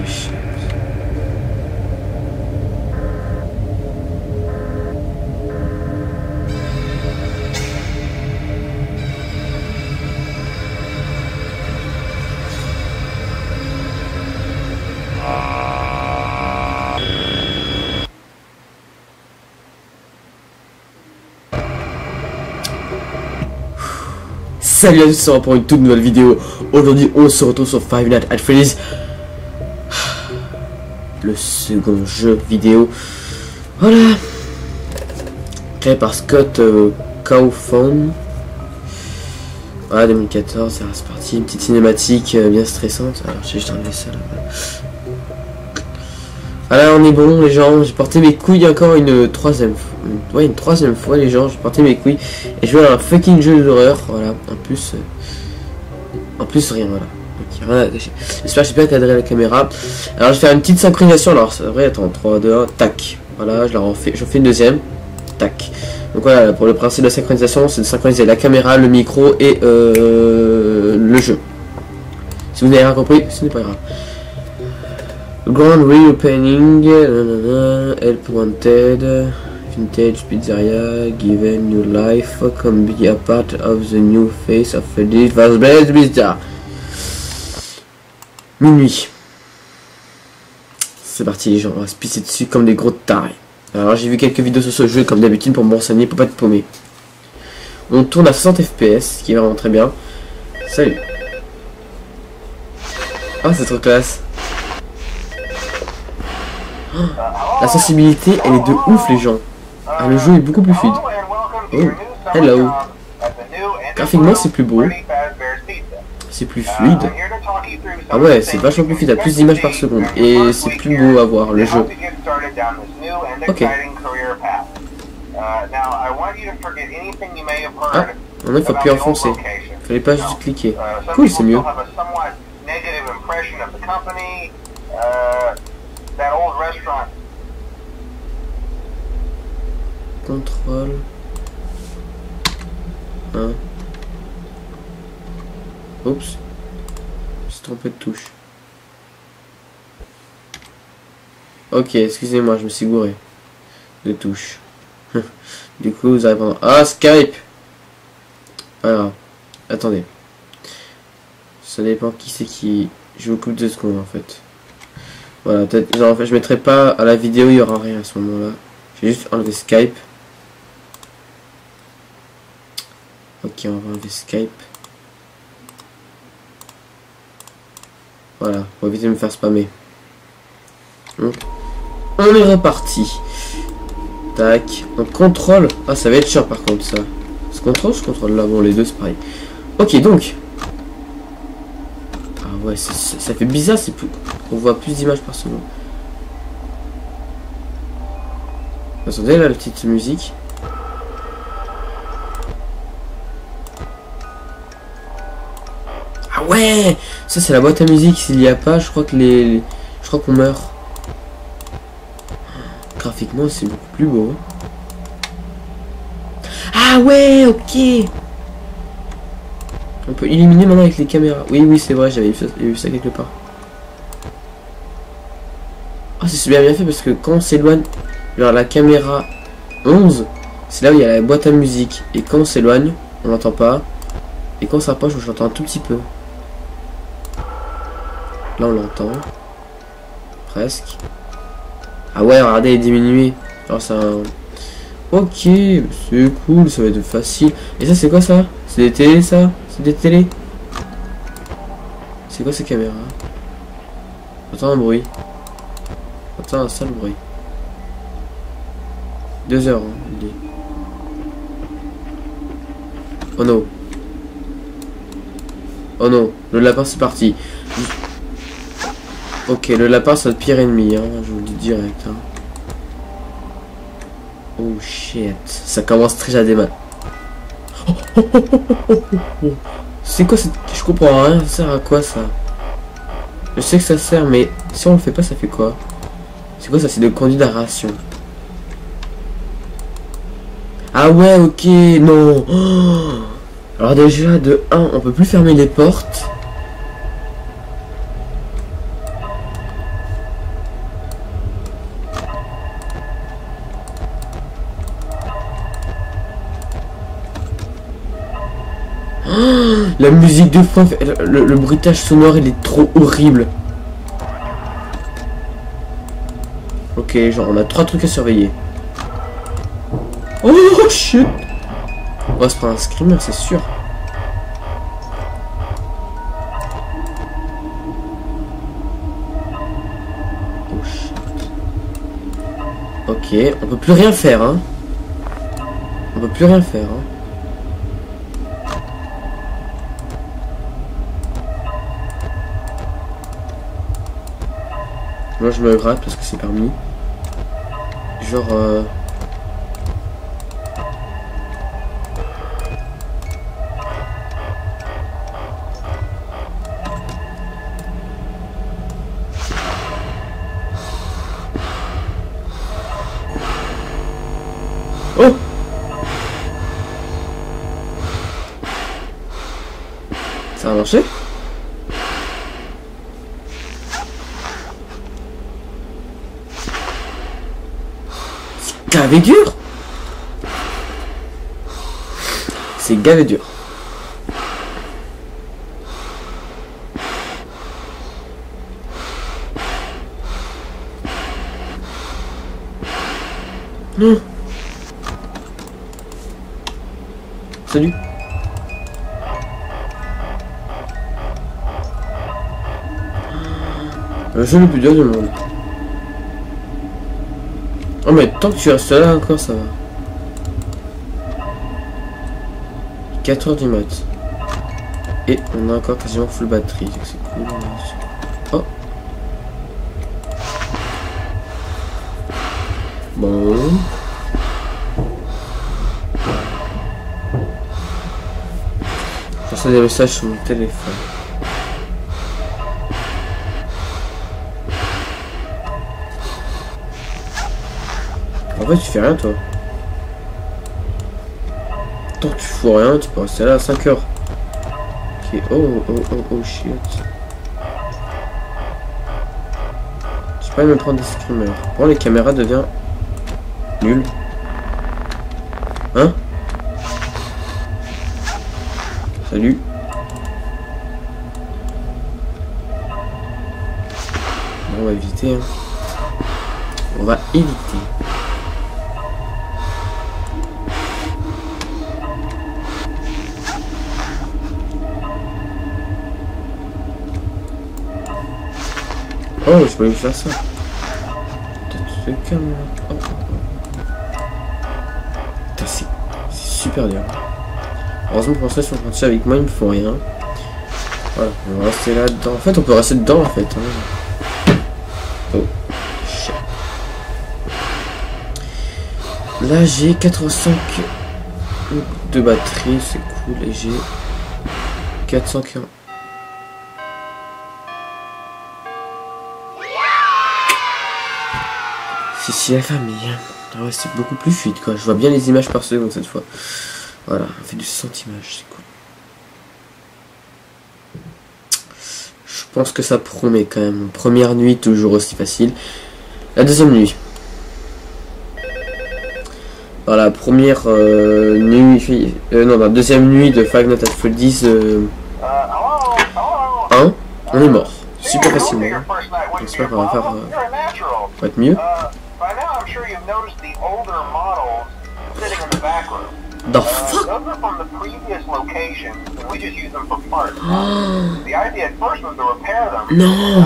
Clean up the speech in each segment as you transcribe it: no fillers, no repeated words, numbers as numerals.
Holy shit. Salut à tous, c'est pour une toute nouvelle vidéo. Aujourd'hui on se retrouve sur Five Nights at Freddy's, le second jeu vidéo, voilà, créé par Scott Cawthon. Voilà, 2014, c'est parti, une petite cinématique bien stressante. Alors j'ai juste enlevé ça là. Voilà, on est bon les gens, j'ai porté mes couilles encore une troisième fois les gens, j'ai porté mes couilles et je vais à un fucking jeu d'horreur, voilà, en plus rien, voilà, donc rien à attacher. J'espère que j'ai bien cadré la caméra. Alors je vais faire une petite synchronisation, alors c'est vrai, attends, 3, 2, 1, tac, voilà, je fais une deuxième, tac. Donc voilà, pour le principe de la synchronisation, c'est de synchroniser la caméra, le micro et le jeu. Si vous n'avez rien compris, ce n'est pas grave. Grand reopening, help wanted, vintage pizzeria, given new life, can be a part of the new face of Freddy's Fazbear's Pizza. Minuit. C'est parti les gens, on va se pisser dessus comme des gros tarés. Alors j'ai vu quelques vidéos sur ce jeu comme d'habitude pour me renseigner, pour pas être paumé. On tourne à 60 fps, ce qui est vraiment très bien. Salut. Ah, c'est trop classe. La sensibilité elle est de ouf les gens. Ah, le jeu est beaucoup plus fluide. Oh, hello. Graphiquement c'est plus beau. C'est plus fluide. Ah ouais, c'est vachement plus fluide, à plus d'images par seconde. Et c'est plus beau à voir le jeu. Ok. Ah, non, il faut plus enfoncer. Fallait pas juste cliquer. Cool, c'est mieux. Contrôle 1. Oups, je suis trompé de touche. Ok, excusez-moi, je me suis gouré de touche. Du coup, vous allez prendre. Ah, Skype. Alors, attendez. Ça dépend qui c'est qui. Je vous coupe 2 secondes en fait. Voilà, peut-être. Genre, en fait, je mettrai pas à la vidéo, il y aura rien à ce moment-là. Je vais juste enlever Skype. Ok, on va enlever Skype. Voilà, pour éviter de me faire spammer. Donc, on est reparti. Tac, on contrôle. Ah, ça va être chiant par contre ça. Je contrôle là, bon les deux c'est pareil. Ok, donc. Ah ouais, ça fait bizarre, c'est plus. On voit plus d'images par seconde. Attendez là la petite musique. Ah ouais, ça c'est la boîte à musique. S'il n'y a pas, je crois qu'on meurt. Graphiquement c'est beaucoup plus beau. Ah ouais, ok. On peut illuminer maintenant avec les caméras. Oui c'est vrai, j'avais vu ça quelque part. Ah c'est super bien fait parce que quand on s'éloigne vers la caméra 11, c'est là où il y a la boîte à musique. Et quand on s'éloigne, on l'entend pas. Et quand on s'approche, on l'entend un tout petit peu. Là on l'entend. Presque. Ah ouais, regardez, il est diminué. Alors ça. Ok, c'est cool, ça va être facile. Et ça c'est quoi ça? C'est des télés ça? C'est des télés? C'est quoi ces caméras? J'entends un bruit. J'entends un sale bruit. 2 heures, hein, il dit. Oh non. Oh non, le lapin c'est parti. Ok, le lapin c'est notre pire ennemi, hein, je vous le dis direct. Hein. Oh shit, ça commence très à démarrer. C'est quoi cette... Je comprends rien, ça sert à quoi ça? Je sais que ça sert, mais si on le fait pas, ça fait quoi? C'est quoi ça? C'est de conduit d'aération. Ah ouais, ok, non. Alors déjà, de 1, on peut plus fermer les portes. La musique de fin, le bruitage sonore, il est trop horrible. Ok, genre on a 3 trucs à surveiller. Oh shit. On va se prendre un screamer, c'est sûr. Oh shit. Ok, on peut plus rien faire, hein. On peut plus rien faire, hein. Moi je me gratte parce que c'est permis. Genre oh! Ça a marché? C'est gavé dur! C'est gavé dur. Non. Salut. Le jeu le plus dur du monde. Oh mais tant que tu restes là encore ça va. 4 h du mat. Et on a encore quasiment full batterie. C'est cool. Oh. Bon. Je reçois des messages sur mon téléphone. En fait, tu fais rien, toi. Tant que tu fous rien, tu peux rester là à 5 heures. Ok, oh shit. Je peux même prendre des screamers. Bon, les caméras deviennent nul. Hein? Salut. Bon, on va éviter. Hein. On va éviter. Oh, je peux faire ça. Oh. C'est super dur. Heureusement pour ça, si on continue avec moi, il me faut rien. Voilà, on va rester là-dedans. En fait, on peut rester dedans, en fait. Hein. Oh, shit. Là, j'ai 85 de batterie, c'est cool. Et j'ai 440. Si la famille. Ah ouais, c'est beaucoup plus fluide quoi. Je vois bien les images par seconde cette fois. Voilà, on fait du 100 images, c'est cool. Je pense que ça promet quand même. Première nuit toujours aussi facile. La deuxième nuit. Voilà, première nuit. Non, la deuxième nuit de Five Nights at Freddy's 1. On est mort. Super facilement. J'espère qu'on va faire. Va être mieux. The fuck? Non.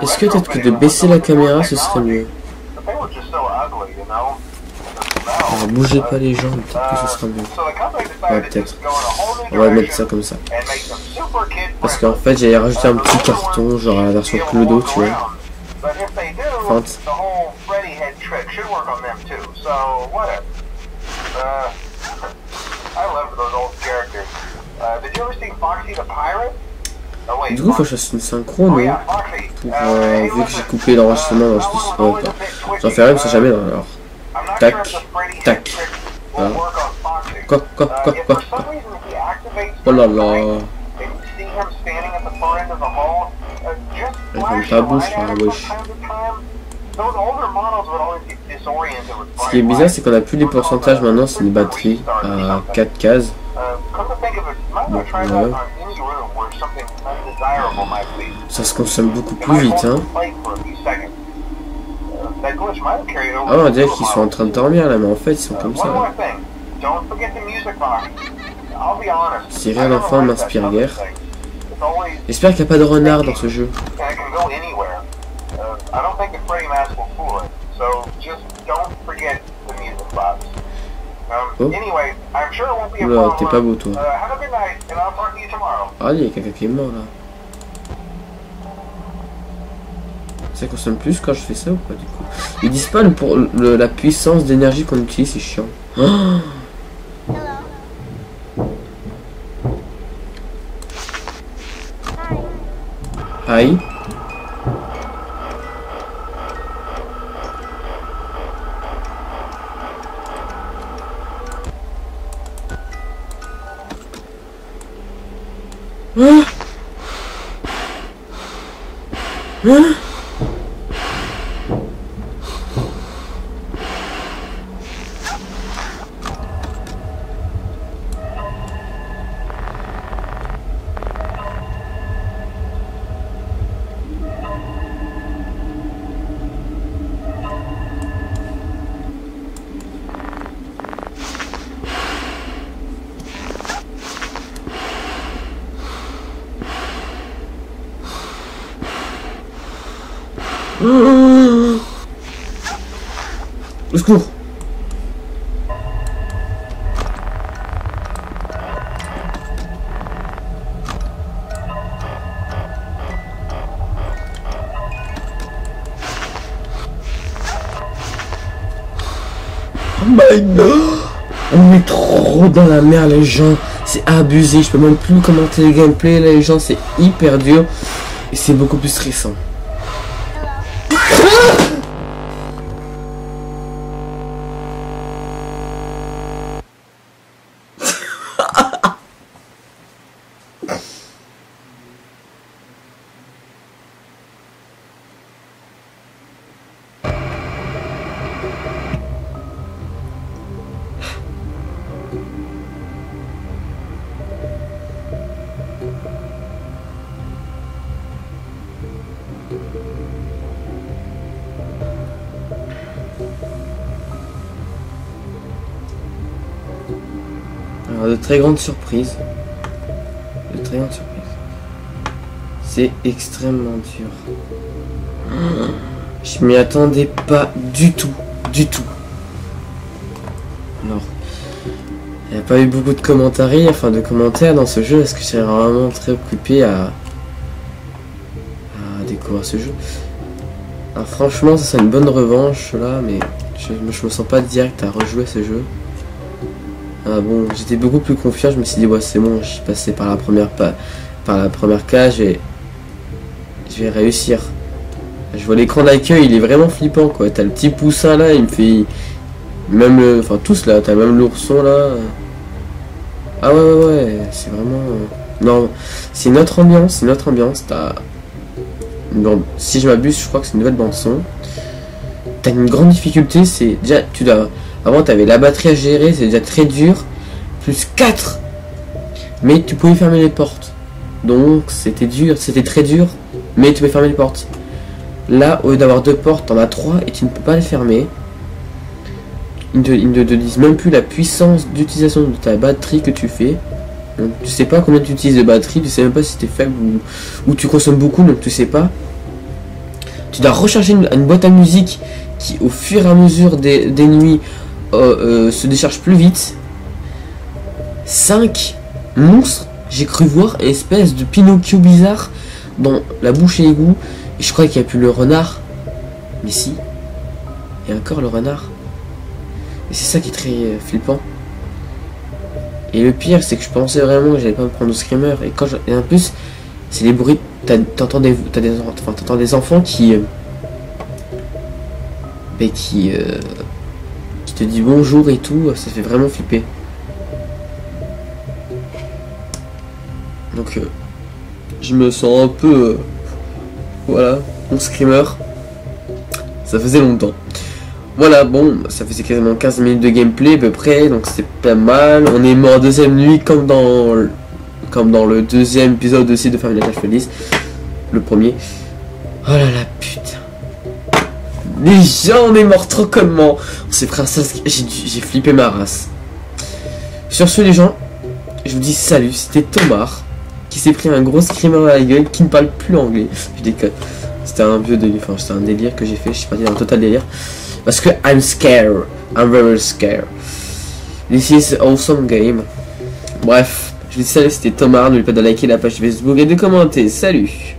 Est-ce que peut-être que de baisser la caméra ce serait mieux? Alors, bougez pas les gens, peut-être que ce sera mieux. Ouais, peut-être. On va mettre ça comme ça. Parce qu'en fait, j'ai rajouté un petit carton, genre à la version Clodo, tu vois. Feinte. Du coup, faut que je fasse une synchro, non? Pour, vu que j'ai coupé l'enregistrement, j'en fais rien, parce que jamais, alors. Tac, tac. Voilà. Quoi. Oh là là. Elle ferme ta bouche, là, wesh. Ce qui est bizarre, c'est qu'on a plus les pourcentages maintenant, c'est une batterie à 4 cases. Bon, ouais. Ça se consomme beaucoup plus vite, hein. Ah, on dirait qu'ils sont en train de dormir là, mais en fait, ils sont comme ça. Si rien d'enfant m'inspire guère. J'espère qu'il n'y a pas de renard dans ce jeu. Oh. Oula, t'es pas beau toi. Ah, il y a quelqu'un qui est mort là. Ça consomme plus quand je fais ça ou pas du coup? Ils disent pas pour la puissance d'énergie qu'on utilise, c'est chiant. Oh, aïe. Ah. Ah. Au secours. Oh my god. On est trop dans la merde les gens. C'est abusé. Je peux même plus commenter les gameplays les gens. C'est hyper dur. Et c'est beaucoup plus stressant. Alors, de très grandes surprises. De très grandes surprises. C'est extrêmement dur. Je m'y attendais pas du tout. Du tout. Alors, il n'y a pas eu beaucoup de commentaires, enfin de commentaires dans ce jeu, parce que j'étais vraiment très occupé à découvrir ce jeu. Alors franchement, ça serait une bonne revanche là, mais je me sens pas direct à rejouer ce jeu. Ah bon, j'étais beaucoup plus confiant, je me suis dit ouais c'est bon, je suis passé par la première cage et je vais réussir. Je vois l'écran d'accueil, il est vraiment flippant quoi. T'as le petit poussin là, il me fait même le, enfin tous là, t'as même l'ourson là. Ah ouais, c'est vraiment non, c'est une autre ambiance, T'as si je m'abuse, je crois que c'est une nouvelle bande son. T'as une grande difficulté, c'est déjà avant t'avais la batterie à gérer, c'est déjà très dur. Plus 4. Mais tu pouvais fermer les portes. Donc c'était dur, c'était très dur. Mais tu pouvais fermer les portes. Là, au lieu d'avoir 2 portes, t'en as 3 et tu ne peux pas les fermer. Ils ne te disent même plus la puissance d'utilisation de ta batterie que tu fais. Donc tu sais pas combien tu utilises de batterie, tu sais même pas si t'es faible ou tu consommes beaucoup, donc tu sais pas. Tu dois recharger une boîte à musique qui au fur et à mesure des nuits se décharge plus vite. 5 monstres, j'ai cru voir une espèce de Pinocchio bizarre dans la bouche et l'égout. Et je crois qu'il n'y a plus le renard. Mais si, il y a encore le renard. Et c'est ça qui est très flippant. Et le pire, c'est que je pensais vraiment que j'allais pas me prendre au screamer. Et en plus, c'est les bruits. T'entends des enfants qui te dit bonjour et tout, ça fait vraiment flipper. Donc je me sens un peu voilà, mon screamer. Ça faisait longtemps. Voilà, bon, ça faisait quasiment 15 minutes de gameplay à peu près, donc c'est pas mal. On est mort deuxième nuit comme dans comme dans le deuxième épisode aussi de Family Feliz, le premier. Oh là là, putain. Les gens, on est morts trop connement. On s'est pris un sale... J'ai flippé ma race. Sur ce, les gens, je vous dis salut. C'était Thomas qui s'est pris un gros screamer à la gueule, qui ne parle plus anglais. Je déconne. C'était un vieux délire, enfin c'était un délire que j'ai fait. Je suis parti dans un total délire. Parce que I'm scared. I'm very scared. This is awesome game. Bref, je vous dis salut, c'était Thomas. N'oubliez pas de liker la page Facebook et de commenter. Salut.